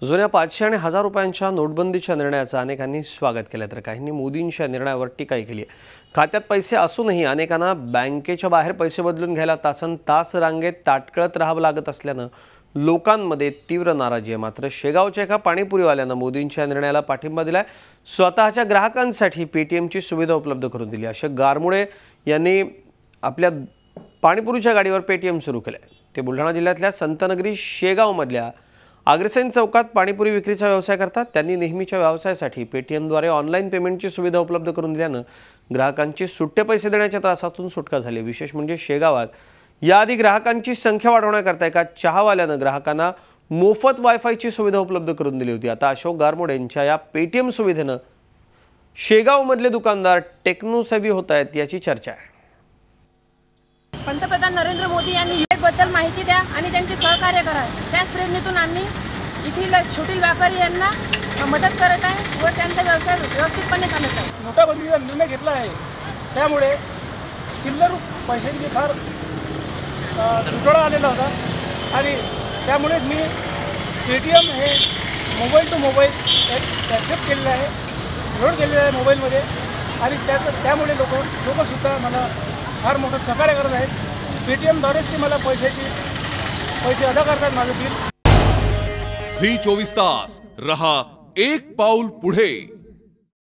जुन्या 500 आणि 1000 रुपयांच्या नोटबंदीच्या निर्णयाचं अनेकांनी स्वागत केलं, तर काहींनी मोदींच्या निर्णयावर टीकाही केली आहे। खात्यात पैसे असूनही अनेकांना बँकेच्या बाहेर पैसे बदलून घ्यायला तासनतास रांगेत ताटकळत राहावं लागत असल्यानं लोकांमध्ये तीव्र नाराजी आहे। मात्र शेगावच्या एका पाणीपुरीवाल्यानं मोदींच्या निर्णयाला पाठिंबा दिलाय। स्वतःच्या ग्राहकांसाठी पेटीएमची सुविधा उपलब्ध करून दिली। अशोक गारमुडे यांनी आपल्या पाणीपुरीच्या गाडीवर पेटीएम सुरू केलंय। ते बुलढाणा जिल्ह्यातल्या संतनगरी शेगावमधल्या अग्रसेन चौकात पाणीपुरी विक्रीचा व्यवसाय करतात। त्यांनी नेहमीच्या व्यवसायासाठी पेटीएमद्वारे ऑनलाईन पेमेंटची सुविधा उपलब्ध करून दिल्यानं ग्राहकांची सुट्टे पैसे देण्याच्या त्रासातून सुटका झाली। विशेष म्हणजे शेगावात याआधी ग्राहकांची संख्या वाढवण्याकरता एका चहावाल्यानं ग्राहकांना मोफत वायफायची सुविधा उपलब्ध करून दिली होती। आता अशोक गारमुडे यांच्या या पेटीएम सुविधेनं शेगावमधले दुकानदार टेक्नो सेव्ही होत आहेत याची चर्चा आहे। पंतप्रधान नरेंद्र मोदी यांनी युएबद्दल माहिती द्या आणि त्यांचे सहकार्य करा, त्याच प्रेरणेतून आम्ही येथील छोटी व्यापारी यांना मदत करत आहे व त्यांचा व्यवसाय व्यवस्थितपणे चालत आहे। नोटाबंदीचा निर्णय घेतला आहे, त्यामुळे चिल्लर पैशांची फार तुटवडा आलेला होता आणि त्यामुळे मी पेटीएम हे मोबाईल टू मोबाईल ॲक्सेप्ट केलेलं आहे, लोड केलेलं आहे मोबाईलमध्ये आणि त्यामुळे लोकसुद्धा मला फार मोठं सहकार्य करत आहेत। पेटीएमद्वारेच ते मला पैसे अदा करतात माझं बिल। झी 24 तास रहा एक पाऊल पुढे।